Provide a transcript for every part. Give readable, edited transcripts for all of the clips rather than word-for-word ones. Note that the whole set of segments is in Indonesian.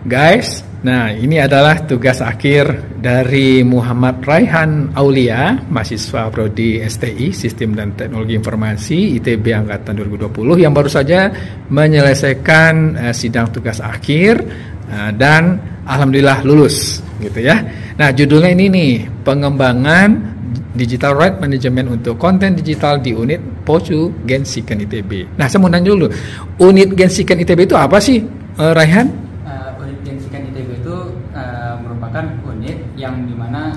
Guys, nah ini adalah tugas akhir dari Muhammad Raihan Aulia, mahasiswa Prodi STI, Sistem dan Teknologi Informasi, ITB Angkatan 2020 yang baru saja menyelesaikan sidang tugas akhir dan alhamdulillah lulus gitu ya. Nah, judulnya ini nih, pengembangan Digital Right Management untuk konten digital di unit Pocu Gensiken ITB. Nah, saya mau nanya dulu, unit Gensiken ITB itu apa sih, Raihan? Merupakan unit yang dimana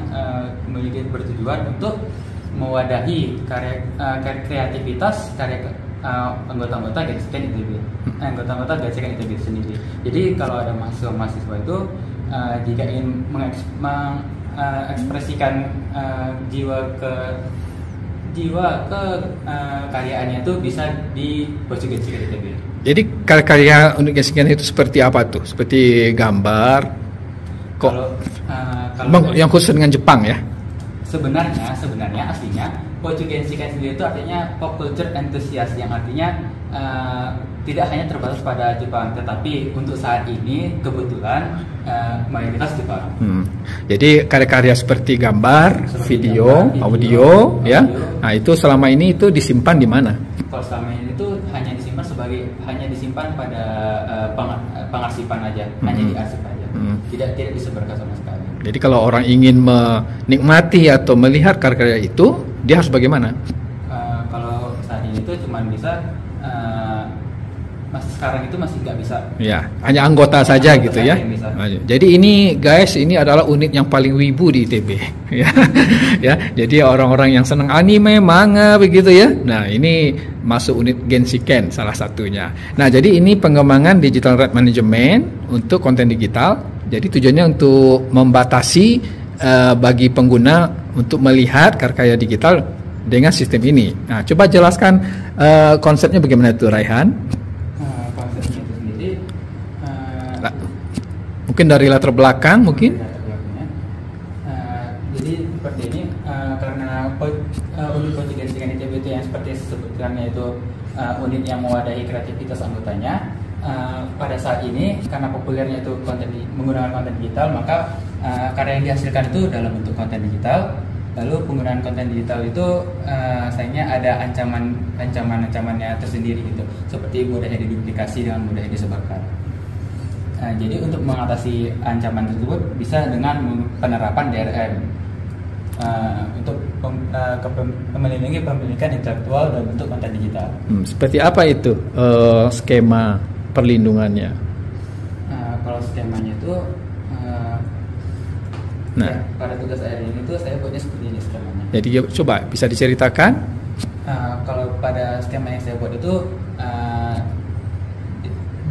memiliki bertujuan untuk mewadahi kreativitas anggota-anggota Gensiken ITB, anggota-anggota Gensiken ITB sendiri. Jadi kalau ada mahasiswa itu jika ingin mengekspresikan jiwa karyaannya itu bisa di Pocu Gensiken ITB. Jadi karya unit Gensiken itu seperti apa tuh? Seperti gambar? Kalau yang khusus dengan Jepang ya? Sebenarnya aslinya Pocu Gensiken sendiri itu artinya pop culture enthusiast, yang artinya tidak hanya terbatas pada Jepang, tetapi untuk saat ini kebetulan mayoritas Jepang. Jadi karya-karya seperti gambar, video, audio, ya. Nah, itu selama ini itu disimpan di mana? Kalau selama ini itu hanya disimpan pada pengarsipan aja, hanya diarsip aja. Tidak disebarkan sama sekali. Jadi kalau orang ingin menikmati atau melihat karya-karya itu, dia harus bagaimana? Kalau saat ini itu cuma bisa sekarang itu masih nggak bisa. Ya, hanya anggota saja gitu ya. Jadi ini guys, ini adalah unit yang paling wibu di ITB. Ya, ya. Jadi orang-orang yang senang anime, manga begitu ya. Nah, ini masuk unit Gensiken salah satunya. Nah, jadi ini pengembangan digital right management untuk konten digital. Jadi tujuannya untuk membatasi bagi pengguna untuk melihat karya digital dengan sistem ini. Nah, coba jelaskan konsepnya bagaimana itu, Raihan? Mungkin dari latar belakang mungkin. Jadi seperti ini, karena unit Pocu Gensiken ITB itu yang seperti disebutkannya itu unit yang mewadahi kreativitas anggotanya. Pada saat ini karena populernya itu menggunakan konten digital, maka karya yang dihasilkan itu dalam bentuk konten digital. Lalu penggunaan konten digital itu sayangnya ada ancamannya tersendiri gitu, seperti mudahnya diduplikasi dan mudahnya disebarkan. Jadi untuk mengatasi ancaman tersebut bisa dengan penerapan DRM untuk melindungi pemilikan intelektual dalam bentuk konten digital. Seperti apa itu skema perlindungannya? Kalau skemanya itu, pada tugas akhir ini tuh saya buatnya seperti ini skemanya. Jadi coba bisa diceritakan? Kalau pada skema yang saya buat itu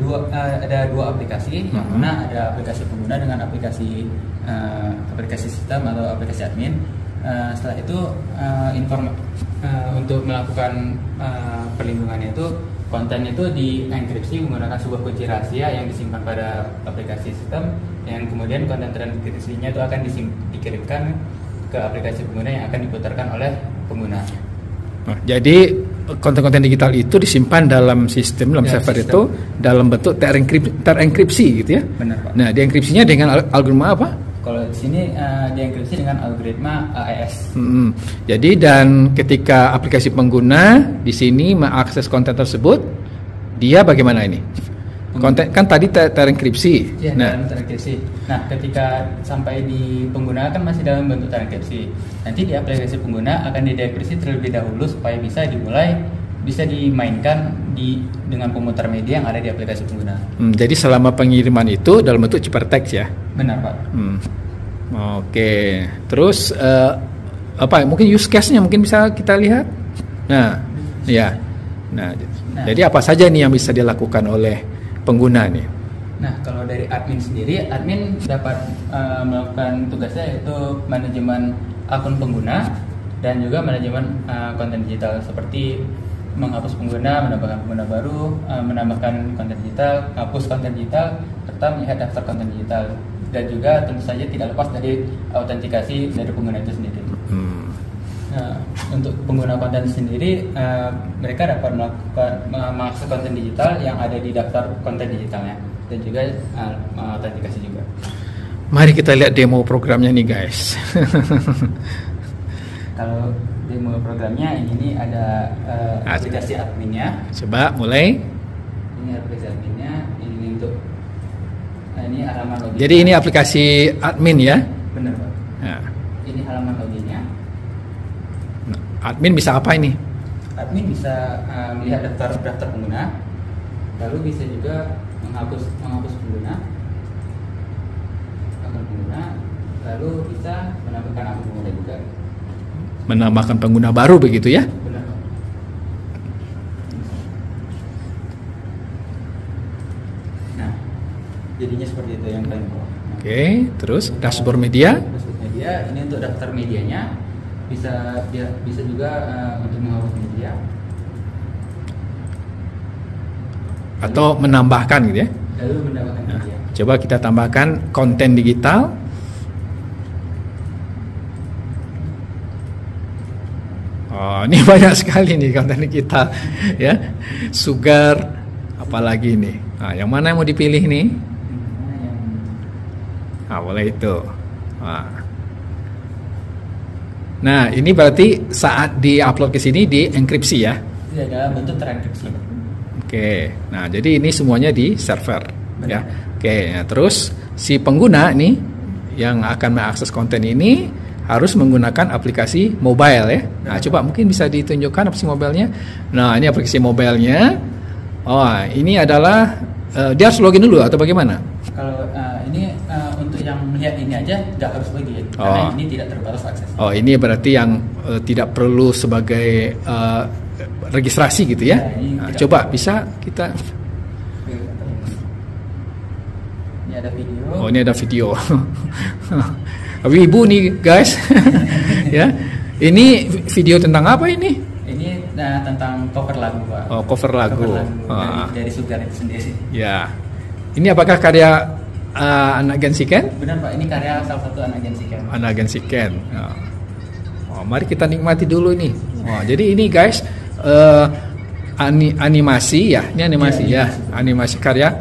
ada dua aplikasi, yang mana ada aplikasi pengguna dengan aplikasi sistem atau aplikasi admin. Setelah itu untuk melakukan perlindungannya itu, konten itu dienkripsi menggunakan sebuah kunci rahasia yang disimpan pada aplikasi sistem, yang kemudian konten terenkripsinya itu akan dikirimkan ke aplikasi pengguna yang akan diputarkan oleh pengguna. Jadi konten-konten digital itu disimpan dalam sistem, dalam server itu dalam bentuk terenkripsi gitu ya? Benar, Pak. Nah, dienkripsinya dengan algoritma apa? Kalau di sini dienkripsi dengan algoritma AES. Jadi dan ketika aplikasi pengguna di sini mengakses konten tersebut, dia bagaimana ini? Konten kan tadi terenkripsi. Ya, dalam terenkripsi. Nah, ketika sampai di pengguna kan masih dalam bentuk terenkripsi. Nanti di aplikasi pengguna akan didekripsi terlebih dahulu supaya bisa dimainkan dengan pemutar media yang ada di aplikasi pengguna. Jadi selama pengiriman itu dalam bentuk ciphertext ya? Benar, Pak. Oke. Terus mungkin use case-nya mungkin bisa kita lihat. Nah, ya. Nah, jadi apa saja nih yang bisa dilakukan oleh pengguna nih? Nah, kalau dari admin sendiri, admin dapat melakukan tugasnya yaitu manajemen akun pengguna dan juga manajemen konten digital, seperti menghapus pengguna, menambahkan pengguna baru, menambahkan konten digital, hapus konten digital, serta melihat daftar konten digital, dan juga tentu saja tidak lepas dari autentikasi dari pengguna itu sendiri. Untuk pengguna konten sendiri, mereka dapat mengakses konten digital yang ada di daftar konten digitalnya. dan juga autentikasi juga. Mari kita lihat demo programnya nih guys. Kalau demo programnya ini ada aplikasi adminnya. Coba mulai. Ini aplikasi adminnya, ini untuk ini halaman login. Jadi ini aplikasi admin ya? Benar Pak. Nah. Ini halaman loginnya. Nah, admin bisa apa ini? Admin bisa melihat daftar pengguna, lalu bisa juga menghapus pengguna, lalu bisa menambahkan akun pengguna juga. Menambahkan pengguna baru begitu ya? Benar. Nah, jadinya seperti itu yang paling bawah. Oke, terus dashboard media. Dashboard media ini untuk daftar medianya, bisa juga untuk menghapus media. Atau menambahkan gitu ya? Lalu menambahkan media. Coba kita tambahkan konten digital. Oh, ini banyak sekali nih konten digital ya. Sugar, apalagi nih. Nah, yang mana yang mau dipilih nih? Boleh itu. Nah, ini berarti saat di-upload ke sini dienkripsi ya? Tidak, dalam bentuk terenkripsi. Oke. Nah, jadi ini semuanya di server. Benar. Ya. Oke, nah, terus si pengguna nih yang akan mengakses konten ini harus menggunakan aplikasi mobile ya. Nah, coba mungkin bisa ditunjukkan aplikasi mobilenya. Nah, ini aplikasi mobilenya. Oh, ini adalah dia harus login dulu atau bagaimana? Kalau ini untuk yang melihat ini aja nggak harus login, karena ini tidak terbatas akses. Oh, ini berarti yang tidak perlu sebagai registrasi gitu ya? Nah, coba bisa kita. Ini ada video. Oh, ini ada video. Ibu nih guys. Ya. Ini video tentang apa ini? Ini tentang cover lagu Pak. Oh, cover lagu. Dari Sugar itu sendiri. Ya. Ini apakah karya anak Gen Siken? Benar Pak, ini karya salah satu anak Gen Siken. Anak Gen Siken. Oh, mari kita nikmati dulu ini. Oh, jadi ini guys animasi ya. Ini animasi ya. Animasi karya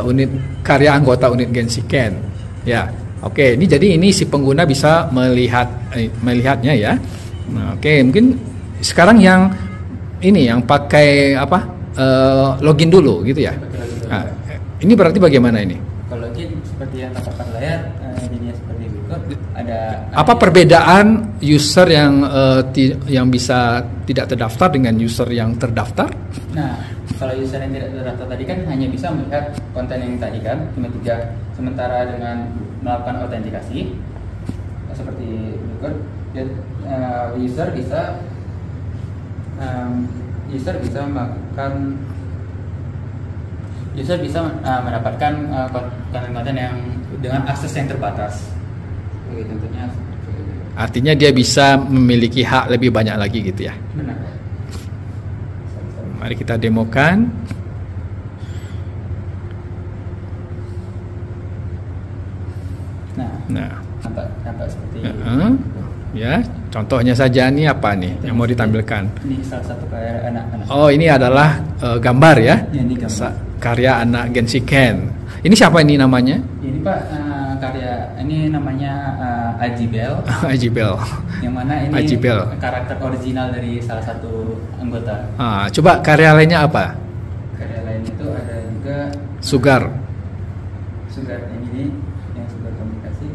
unit karya anggota unit Gen Siken. Ya. Oke, ini jadi ini si pengguna bisa melihatnya ya. Nah, oke, mungkin sekarang yang ini yang pakai apa? Login dulu gitu ya. Nah, ini berarti bagaimana ini? Kalau login seperti yang tampak pada layar, jadinya seperti berikut. Apa perbedaan user yang bisa tidak terdaftar dengan user yang terdaftar? Nah, kalau user yang tidak terdaftar tadi kan hanya bisa melihat konten yang tadi kan, cuma 3. Sementara dengan melakukan autentikasi seperti berikut, user bisa mendapatkan konten-konten yang dengan akses yang terbatas. Tentunya. Artinya dia bisa memiliki hak lebih banyak lagi gitu ya. Benar. Mari kita demokan. Nah, nampak seperti ya, contohnya saja nih apa nih yang mau ditampilkan? Ini salah satu karya anak-anak. Oh, ini adalah gambar ya? Ya, ini gambar. Karya anak Gen Siken. Ini siapa ini namanya? Ini Pak, ini namanya Ajibel. Ajibel. Yang mana ini Ajibel. Karakter original dari salah satu anggota. Coba karya lainnya apa? Karya lain itu ada juga Sugar. Ini yang Sugar komunikasi.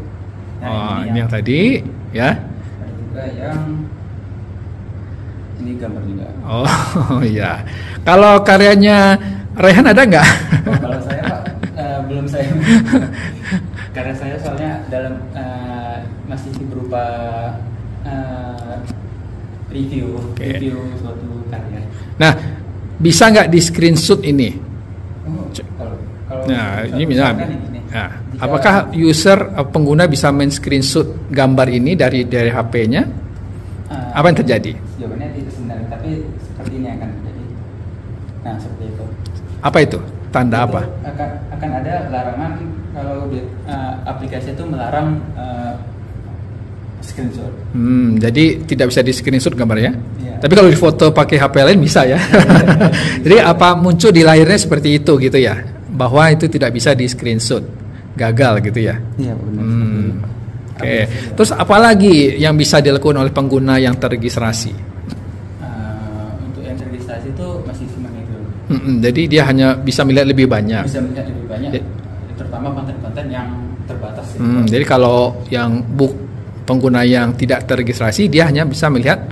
Ini yang tadi ya. Ada juga yang ini gambar juga. Oh iya. Kalau karyanya Raihan ada nggak? Kalau saya Pak, belum saya. Karya saya soalnya dalam masih berupa review suatu karya. Nah, bisa nggak di screenshot ini? Nah, ini misalnya. Nah, apakah user pengguna bisa main screenshot gambar ini dari HP-nya? Apa yang terjadi? Jawabannya tidak sebenarnya, tapi seperti ini akan terjadi. Nah, seperti itu. Apa itu? Tanda apa? Akan ada larangan kalau aplikasi itu melarang screenshot. Jadi tidak bisa di screenshot gambarnya. Ya. Tapi kalau di foto pakai HP lain bisa ya. Jadi apa muncul di layarnya seperti itu gitu ya? bahwa itu tidak bisa di screenshot, gagal gitu ya. Iya benar. Oke. Terus apalagi yang bisa dilakukan oleh pengguna yang terregistrasi? Untuk yang terregistrasi itu masih cuma itu. Jadi dia hanya bisa melihat lebih banyak. Bisa melihat lebih banyak, terutama konten-konten yang terbatas. Jadi kalau yang pengguna yang tidak terregistrasi, dia hanya bisa melihat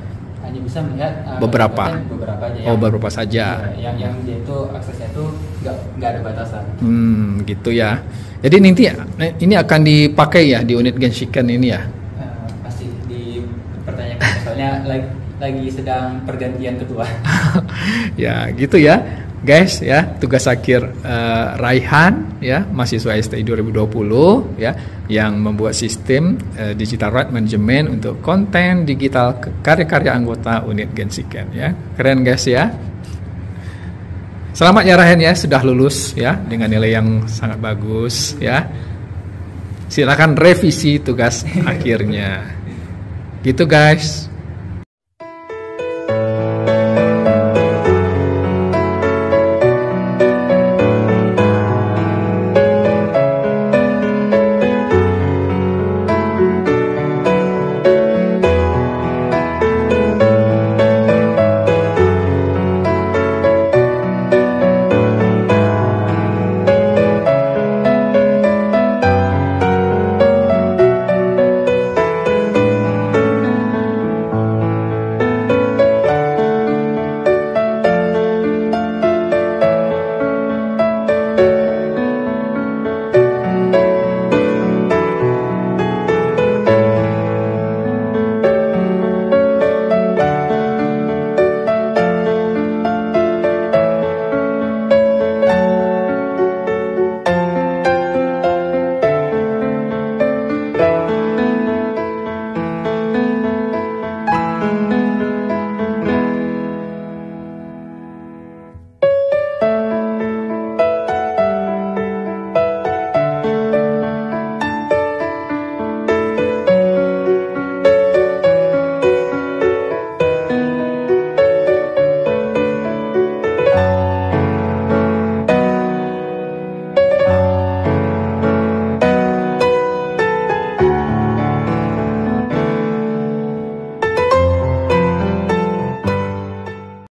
beberapa aja. Beberapa saja. Ya, yang dia itu aksesnya itu nggak ada batasan. Gitu ya. Jadi nanti ini akan dipakai ya di unit Genshiken ini ya. Pasti dipertanyakan soalnya lagi sedang pergantian ketua. Ya gitu ya guys ya, tugas akhir Raihan ya, mahasiswa STI 2020 ya, yang membuat sistem digital right management untuk konten digital karya-karya anggota unit Genshiken ya. Keren guys ya. Selamat ya Raihan ya, sudah lulus ya dengan nilai yang sangat bagus ya. Silakan revisi tugas akhirnya. Gitu guys.